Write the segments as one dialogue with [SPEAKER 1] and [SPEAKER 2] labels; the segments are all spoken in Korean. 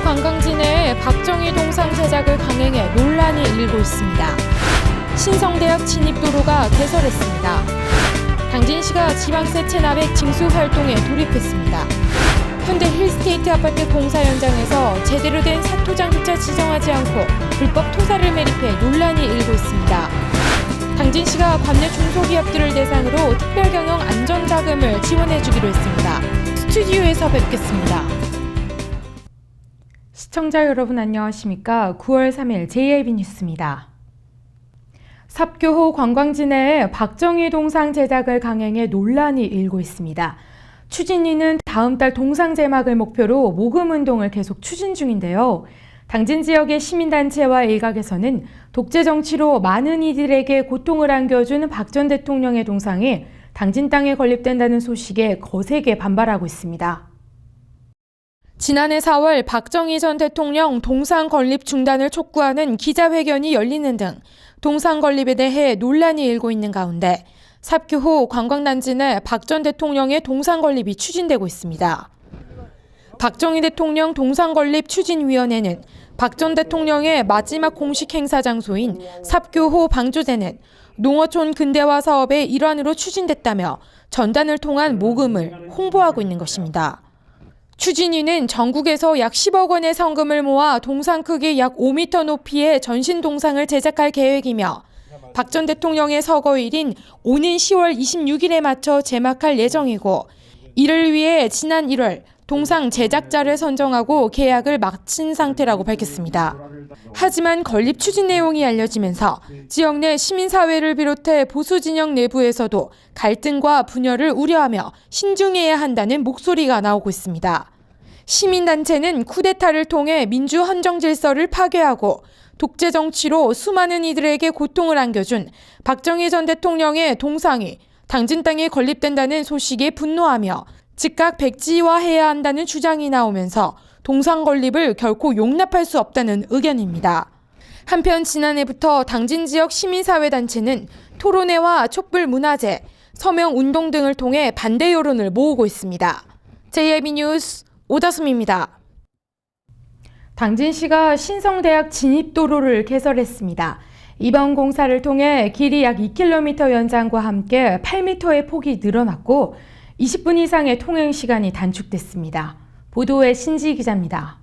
[SPEAKER 1] 관광지 내에 박정희 동상 제작을 강행해 논란이 일고 있습니다. 신성대학 진입도로가 개설했습니다. 당진시가 지방세 체납액 징수 활동에 돌입했습니다. 현대 힐스테이트 아파트 공사 현장에서 제대로 된 사토장조차 지정하지 않고 불법 토사를 매립해 논란이 일고 있습니다. 당진시가 관내 중소기업들을 대상으로 특별경영 안전자금을 지원해주기로 했습니다. 스튜디오에서 뵙겠습니다. 시청자 여러분 안녕하십니까? 9월 3일 JIB 뉴스입니다. 삽교호 관광지 내에 박정희 동상 제작을 강행해 논란이 일고 있습니다. 추진위는 다음 달 동상 제막을 목표로 모금 운동을 계속 추진 중인데요. 당진 지역의 시민단체와 일각에서는 독재 정치로 많은 이들에게 고통을 안겨준 박 전 대통령의 동상이 당진 땅에 건립된다는 소식에 거세게 반발하고 있습니다. 지난해 4월 박정희 전 대통령 동상 건립 중단을 촉구하는 기자회견이 열리는 등 동상 건립에 대해 논란이 일고 있는 가운데 삽교호 관광단지 내 박 전 대통령의 동상 건립이 추진되고 있습니다. 박정희 대통령 동상 건립 추진위원회는 박 전 대통령의 마지막 공식 행사 장소인 삽교호 방조제는 농어촌 근대화 사업의 일환으로 추진됐다며 전단을 통한 모금을 홍보하고 있는 것입니다. 추진위는 전국에서 약 10억 원의 성금을 모아 동상 크기 약 5m 높이의 전신 동상을 제작할 계획이며 박 전 대통령의 서거일인 오는 10월 26일에 맞춰 제막할 예정이고 이를 위해 지난 1월 동상 제작자를 선정하고 계약을 마친 상태라고 밝혔습니다. 하지만 건립 추진 내용이 알려지면서 지역 내 시민사회를 비롯해 보수 진영 내부에서도 갈등과 분열을 우려하며 신중해야 한다는 목소리가 나오고 있습니다. 시민단체는 쿠데타를 통해 민주 헌정 질서를 파괴하고 독재 정치로 수많은 이들에게 고통을 안겨준 박정희 전 대통령의 동상이 당진 땅에 건립된다는 소식에 분노하며 즉각 백지화해야 한다는 주장이 나오면서 동상 건립을 결코 용납할 수 없다는 의견입니다. 한편 지난해부터 당진 지역 시민사회단체는 토론회와 촛불문화제, 서명운동 등을 통해 반대 여론을 모으고 있습니다. JIB 뉴스 오다솜입니다. 당진시가 신성대학 진입도로를 개설했습니다. 이번 공사를 통해 길이 약 2km 연장과 함께 8m의 폭이 늘어났고 20분 이상의 통행 시간이 단축됐습니다. 보도에 신지 기자입니다.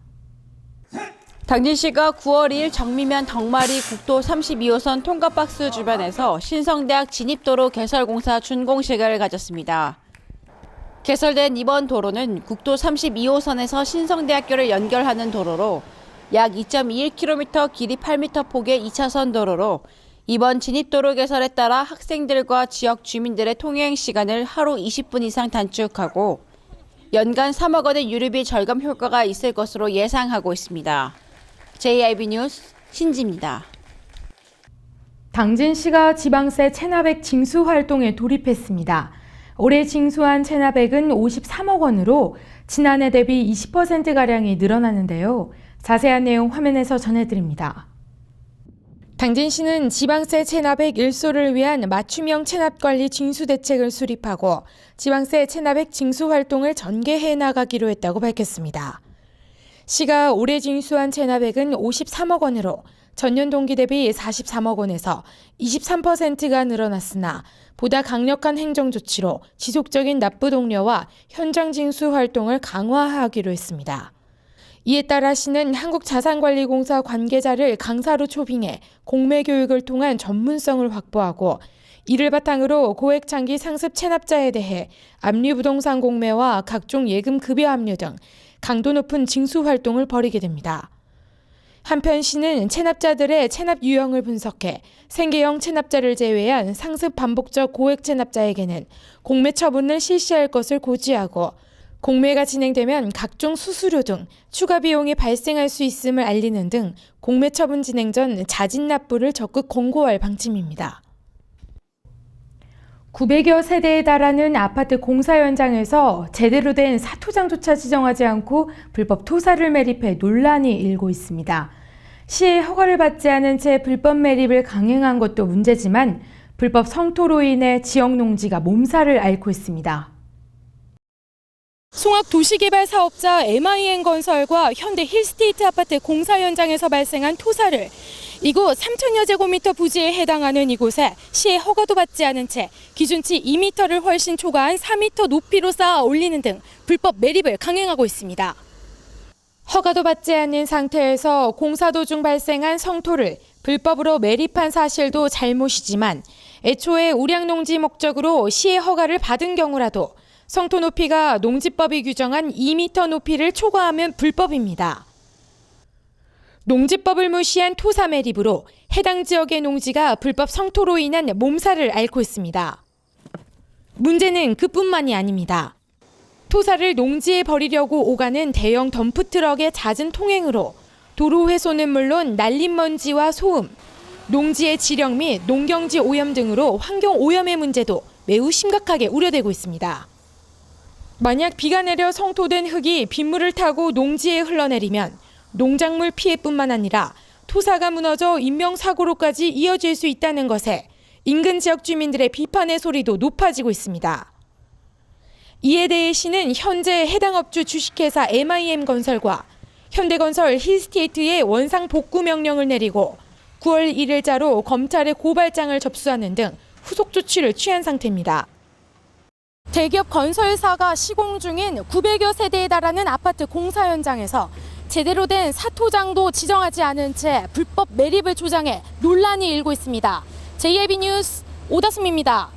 [SPEAKER 2] 당진시가 9월 2일 정미면 덕마리 국도 32호선 통과박스 주변에서 신성대학 진입도로 개설 공사 준공식을 가졌습니다. 개설된 이번 도로는 국도 32호선에서 신성대학교를 연결하는 도로로 약 2.21km 길이 8m 폭의 2차선 도로로 이번 진입도로 개설에 따라 학생들과 지역 주민들의 통행 시간을 하루 20분 이상 단축하고 연간 3억 원의 유류비 절감 효과가 있을 것으로 예상하고 있습니다. JIB 뉴스 신지입니다.
[SPEAKER 1] 당진시가 지방세 체납액 징수 활동에 돌입했습니다. 올해 징수한 체납액은 53억 원으로 지난해 대비 20%가량이 늘어나는데요. 자세한 내용 화면에서 전해드립니다. 당진시는 지방세 체납액 일소를 위한 맞춤형 체납관리 징수 대책을 수립하고 지방세 체납액 징수 활동을 전개해 나가기로 했다고 밝혔습니다. 시가 올해 징수한 체납액은 53억 원으로 전년 동기 대비 43억 원에서 23%가 늘어났으나 보다 강력한 행정 조치로 지속적인 납부 독려와 현장 징수 활동을 강화하기로 했습니다. 이에 따라 시는 한국자산관리공사 관계자를 강사로 초빙해 공매 교육을 통한 전문성을 확보하고 이를 바탕으로 고액 장기 상습 체납자에 대해 압류부동산 공매와 각종 예금 급여 압류 등 강도 높은 징수 활동을 벌이게 됩니다. 한편 시는 체납자들의 체납 유형을 분석해 생계형 체납자를 제외한 상습 반복적 고액 체납자에게는 공매 처분을 실시할 것을 고지하고 공매가 진행되면 각종 수수료 등 추가 비용이 발생할 수 있음을 알리는 등 공매 처분 진행 전 자진 납부를 적극 권고할 방침입니다. 900여 세대에 달하는 아파트 공사 현장에서 제대로 된 사토장조차 지정하지 않고 불법 토사를 매립해 논란이 일고 있습니다. 시의 허가를 받지 않은 채 불법 매립을 강행한 것도 문제지만 불법 성토로 인해 지역 농지가 몸살을 앓고 있습니다. 송악도시개발 사업자 MIN건설과 현대 힐스테이트 아파트 공사 현장에서 발생한 토사를 이곳 3,000여 제곱미터 부지에 해당하는 이곳에 시의 허가도 받지 않은 채 기준치 2m를 훨씬 초과한 4m 높이로 쌓아 올리는 등 불법 매립을 강행하고 있습니다. 허가도 받지 않은 상태에서 공사 도중 발생한 성토를 불법으로 매립한 사실도 잘못이지만 애초에 우량농지 목적으로 시의 허가를 받은 경우라도 성토 높이가 농지법이 규정한 2m 높이를 초과하면 불법입니다. 농지법을 무시한 토사 매립으로 해당 지역의 농지가 불법 성토로 인한 몸살을 앓고 있습니다. 문제는 그뿐만이 아닙니다. 토사를 농지에 버리려고 오가는 대형 덤프트럭의 잦은 통행으로 도로 훼손은 물론 날림 먼지와 소음, 농지의 지령 및 농경지 오염 등으로 환경 오염의 문제도 매우 심각하게 우려되고 있습니다. 만약 비가 내려 성토된 흙이 빗물을 타고 농지에 흘러내리면 농작물 피해뿐만 아니라 토사가 무너져 인명사고로까지 이어질 수 있다는 것에 인근 지역 주민들의 비판의 소리도 높아지고 있습니다. 이에 대해 시는 현재 해당 업주 주식회사 MIM건설과 현대건설 힐스테이트에 원상 복구 명령을 내리고 9월 1일자로 검찰에 고발장을 접수하는 등 후속 조치를 취한 상태입니다. 대기업 건설사가 시공 중인 900여 세대에 달하는 아파트 공사 현장에서 제대로 된 사토장도 지정하지 않은 채 불법 매립을 조장해 논란이 일고 있습니다. JIB 뉴스 오다솜입니다.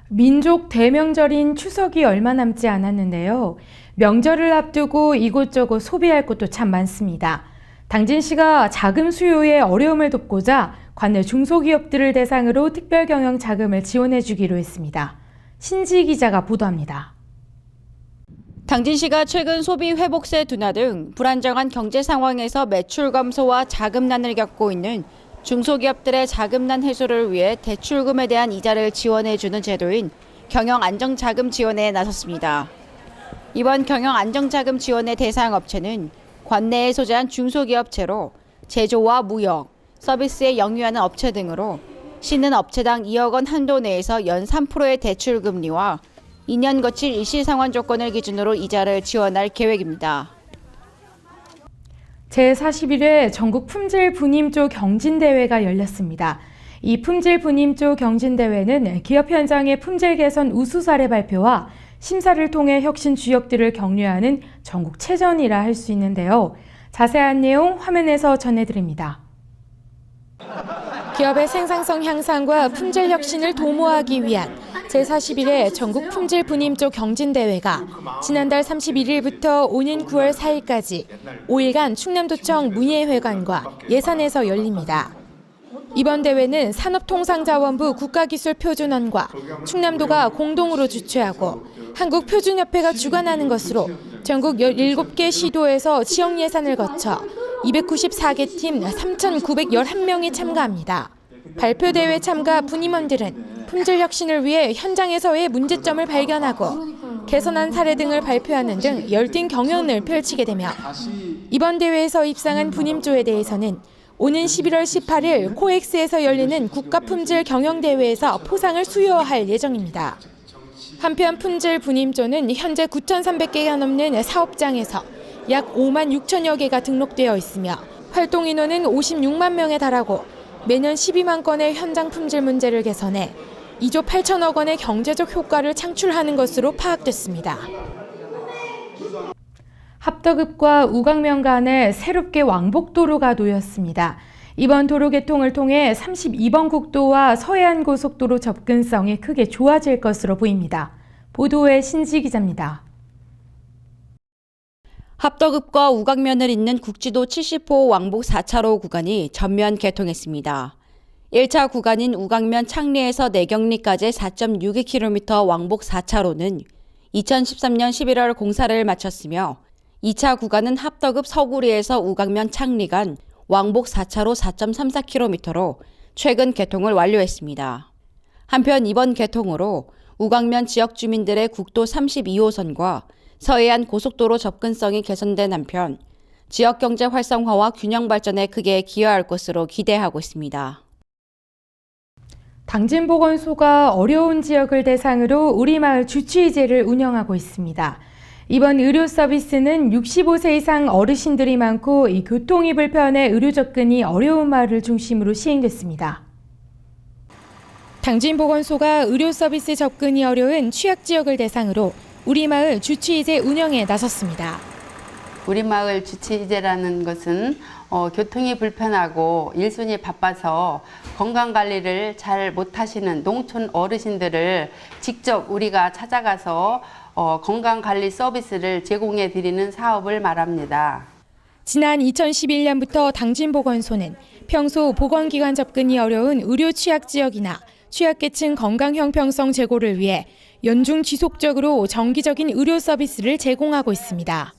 [SPEAKER 1] 민족 대명절인 추석이 얼마 남지 않았는데요. 명절을 앞두고 이곳저곳 소비할 곳도 참 많습니다. 당진시가 자금 수요에 어려움을 돕고자 관내 중소기업들을 대상으로 특별 경영 자금을 지원해 주기로 했습니다. 신지 기자가 보도합니다.
[SPEAKER 2] 당진시가 최근 소비 회복세 둔화 등 불안정한 경제 상황에서 매출 감소와 자금난을 겪고 있는 중소기업들의 자금난 해소를 위해 대출금에 대한 이자를 지원해주는 제도인 경영안정자금 지원에 나섰습니다. 이번 경영안정자금 지원의 대상 업체는 관내에 소재한 중소기업체로 제조와 무역, 서비스에 영위하는 업체 등으로 시는 업체당 2억 원 한도 내에서 연 3%의 대출 금리와 2년 거칠 일시 상환 조건을 기준으로 이자를 지원할 계획입니다.
[SPEAKER 1] 제41회 전국 품질 분임조 경진대회가 열렸습니다. 이 품질 분임조 경진대회는 기업 현장의 품질 개선 우수 사례 발표와 심사를 통해 혁신 주역들을 격려하는 전국체전이라 할 수 있는데요. 자세한 내용 화면에서 전해드립니다. 기업의 생산성 향상과 품질 혁신을 도모하기 위한 제41회 전국 품질 분임조 경진대회가 지난달 31일부터 오는 9월 4일까지 5일간 충남도청 문예회관과 예산에서 열립니다. 이번 대회는 산업통상자원부 국가기술표준원과 충남도가 공동으로 주최하고 한국표준협회가 주관하는 것으로 전국 17개 시도에서 지역 예산을 거쳐 294개 팀 3,911명이 참가합니다. 발표대회 참가 분임원들은 품질 혁신을 위해 현장에서의 문제점을 발견하고 개선한 사례 등을 발표하는 등 열띤 경연을 펼치게 되며 이번 대회에서 입상한 분임조에 대해서는 오는 11월 18일 코엑스에서 열리는 국가품질 경영대회에서 포상을 수여할 예정입니다. 한편 품질 분임조는 현재 9,300개가 넘는 사업장에서 약 5만 6천여 개가 등록되어 있으며 활동 인원은 56만 명에 달하고 매년 12만 건의 현장 품질 문제를 개선해 2조 8천억 원의 경제적 효과를 창출하는 것으로 파악됐습니다. 합덕읍과 우강면 간에 새롭게 왕복도로가 놓였습니다. 이번 도로 개통을 통해 32번 국도와 서해안 고속도로 접근성이 크게 좋아질 것으로 보입니다. 보도에 신지 기자입니다.
[SPEAKER 2] 합덕읍과 우강면을 잇는 국지도 70호 왕복 4차로 구간이 전면 개통했습니다. 1차 구간인 우강면 창리에서 내경리까지 4.62km 왕복 4차로는 2013년 11월 공사를 마쳤으며 2차 구간은 합덕읍 서구리에서 우강면 창리 간 왕복 4차로 4.34km로 최근 개통을 완료했습니다. 한편 이번 개통으로 우강면 지역 주민들의 국도 32호선과 서해안 고속도로 접근성이 개선된 한편 지역 경제 활성화와 균형 발전에 크게 기여할 것으로 기대하고 있습니다.
[SPEAKER 1] 당진보건소가 어려운 지역을 대상으로 우리마을 주치의제를 운영하고 있습니다. 이번 의료 서비스는 65세 이상 어르신들이 많고 이 교통이 불편해 의료 접근이 어려운 마을을 중심으로 시행됐습니다. 당진보건소가 의료 서비스 접근이 어려운 취약 지역을 대상으로 우리마을 주치의제 운영에 나섰습니다.
[SPEAKER 3] 우리마을 주치의제라는 것은 교통이 불편하고 일손이 바빠서 건강관리를 잘 못하시는 농촌 어르신들을 직접 우리가 찾아가서 건강관리 서비스를 제공해 드리는 사업을 말합니다.
[SPEAKER 1] 지난 2011년부터 당진보건소는 평소 보건기관 접근이 어려운 의료 취약 지역이나 취약계층 건강 형평성 제고를 위해 연중 지속적으로 정기적인 의료 서비스를 제공하고 있습니다.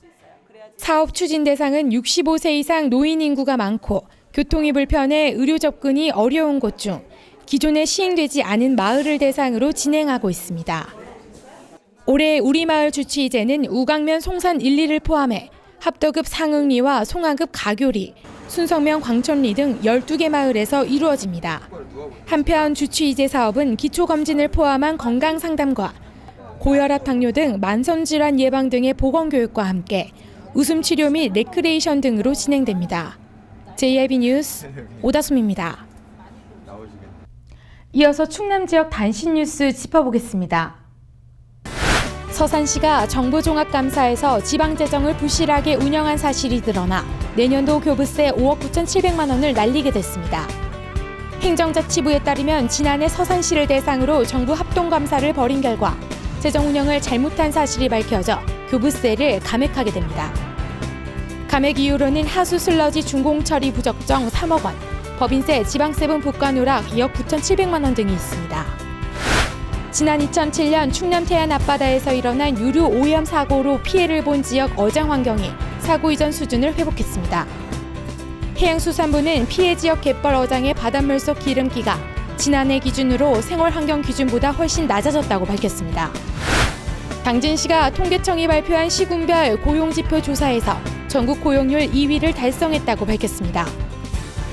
[SPEAKER 1] 사업 추진 대상은 65세 이상 노인 인구가 많고 교통이 불편해 의료 접근이 어려운 곳 중 기존에 시행되지 않은 마을을 대상으로 진행하고 있습니다. 올해 우리마을 주치의제는 우강면 송산 1, 2를 포함해 합덕읍 상흥리와 송하급 가교리, 순성면 광천리 등 12개 마을에서 이루어집니다. 한편 주치의제 사업은 기초검진을 포함한 건강상담과 고혈압, 당뇨 등 만성질환 예방 등의 보건교육과 함께 웃음치료 및 레크레이션 등으로 진행됩니다. JIB 뉴스 오다솜입니다. 이어서 충남 지역 단신 뉴스 짚어보겠습니다. 서산시가 정부종합감사에서 지방재정을 부실하게 운영한 사실이 드러나 내년도 교부세 5억 9,700만 원을 날리게 됐습니다. 행정자치부에 따르면 지난해 서산시를 대상으로 정부 합동감사를 벌인 결과 재정 운영을 잘못한 사실이 밝혀져 교부세를 감액하게 됩니다. 감액 이유로는 하수 슬러지 준공 처리 부적정 3억 원, 법인세, 지방세분 부과 누락 2억 9,700만 원 등이 있습니다. 지난 2007년 충남 태안 앞바다에서 일어난 유류 오염 사고로 피해를 본 지역 어장 환경이 사고 이전 수준을 회복했습니다. 해양수산부는 피해 지역 갯벌 어장의 바닷물 속 기름기가 지난해 기준으로 생활환경 기준보다 훨씬 낮아졌다고 밝혔습니다. 당진시가 통계청이 발표한 시군별 고용지표 조사에서 전국 고용률 2위를 달성했다고 밝혔습니다.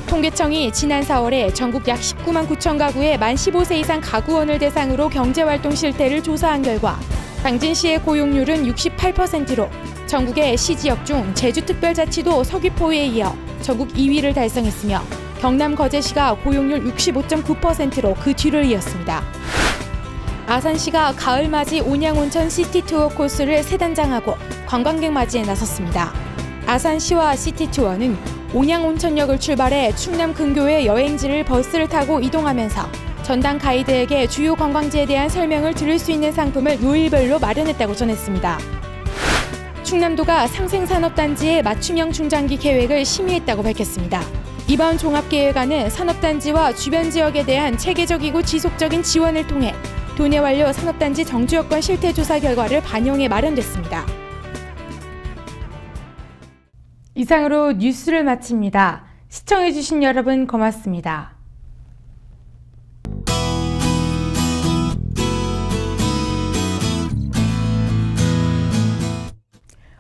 [SPEAKER 1] 통계청이 지난 4월에 전국 약 19만 9천 가구의 만 15세 이상 가구원을 대상으로 경제활동 실태를 조사한 결과 당진시의 고용률은 68%로 전국의 시지역 중 제주특별자치도 서귀포에 이어 전국 2위를 달성했으며 경남 거제시가 고용률 65.9%로 그 뒤를 이었습니다. 아산시가 가을맞이 온양온천 시티투어 코스를 세 단장하고 관광객 맞이에 나섰습니다. 아산시와 시티투어는 온양온천역을 출발해 충남 근교의 여행지를 버스를 타고 이동하면서 전담 가이드에게 주요 관광지에 대한 설명을 들을 수 있는 상품을 요일별로 마련했다고 전했습니다. 충남도가 상생산업단지의 맞춤형 중장기 계획을 심의했다고 밝혔습니다. 이번 종합계획안은 산업단지와 주변 지역에 대한 체계적이고 지속적인 지원을 통해 도내 완료 산업단지 정주여건 실태조사 결과를 반영해 마련됐습니다. 이상으로 뉴스를 마칩니다. 시청해주신 여러분 고맙습니다.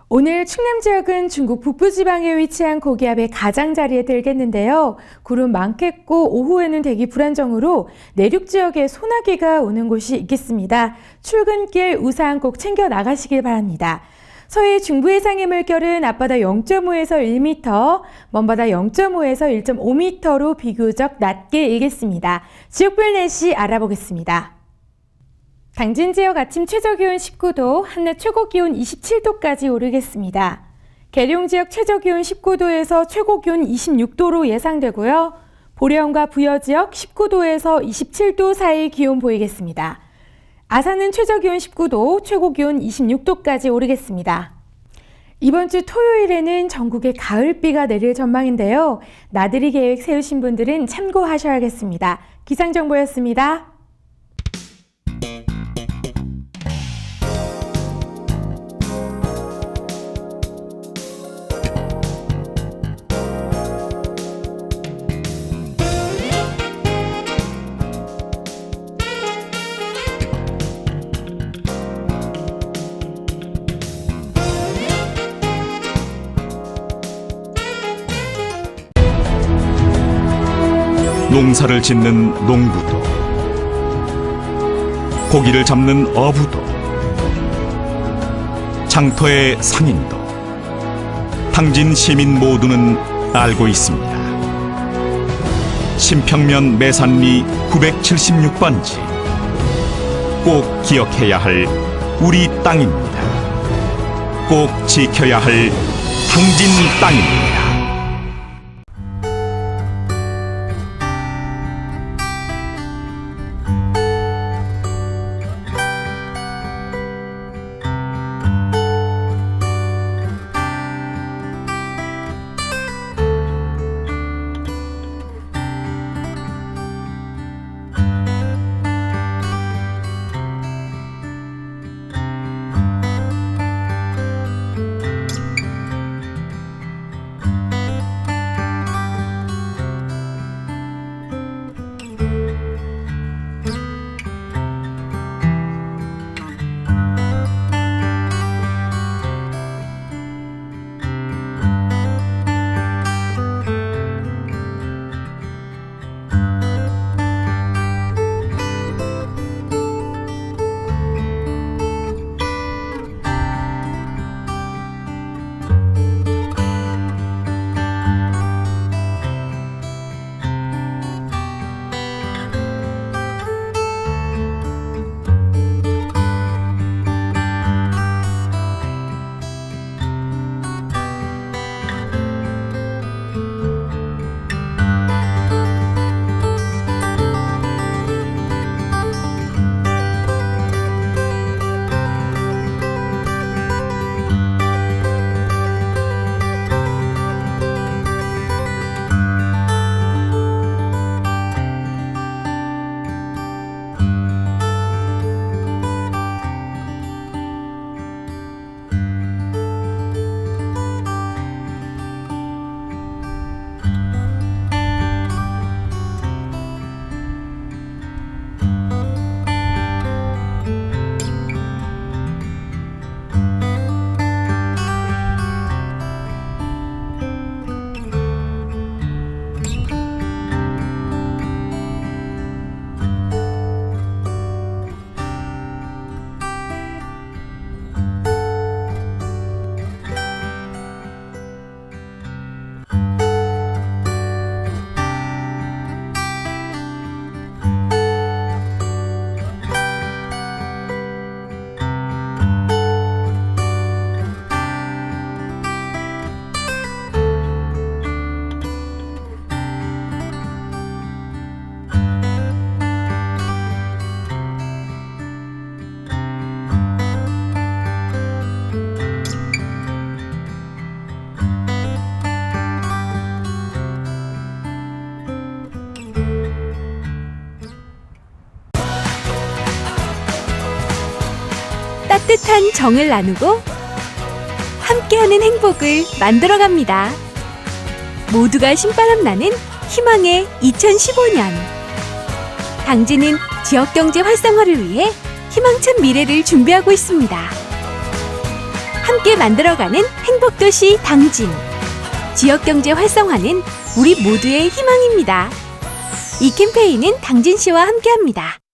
[SPEAKER 1] 오늘 충남 지역은 중국 북부지방에 위치한 고기압의 가장자리에 들겠는데요. 구름 많겠고 오후에는 대기 불안정으로 내륙 지역에 소나기가 오는 곳이 있겠습니다. 출근길 우산 꼭 챙겨 나가시길 바랍니다. 서해 중부 해상의 물결은 앞바다 0.5에서 1m, 먼바다 0.5에서 1.5m로 비교적 낮게 일겠습니다. 지역별 날씨 알아보겠습니다. 당진 지역 아침 최저기온 19도, 한낮 최고기온 27도까지 오르겠습니다. 계룡 지역 최저기온 19도에서 최고기온 26도로 예상되고요. 보령과 부여 지역 19도에서 27도 사이 기온 보이겠습니다. 아산은 최저기온 19도, 최고기온 26도까지 오르겠습니다. 이번 주 토요일에는 전국에 가을비가 내릴 전망인데요. 나들이 계획 세우신 분들은 참고하셔야겠습니다. 기상정보였습니다.
[SPEAKER 4] 농사를 짓는 농부도 고기를 잡는 어부도, 장터의 상인도, 당진 시민 모두는 알고 있습니다. 신평면 매산리 976번지, 꼭 기억해야 할 우리 땅입니다. 꼭 지켜야 할 당진 땅입니다.
[SPEAKER 5] 따뜻한 정을 나누고 함께하는 행복을 만들어갑니다. 모두가 신바람 나는 희망의 2015년. 당진은 지역경제 활성화를 위해 희망찬 미래를 준비하고 있습니다. 함께 만들어가는 행복도시 당진. 지역경제 활성화는 우리 모두의 희망입니다. 이 캠페인은 당진시와 함께합니다.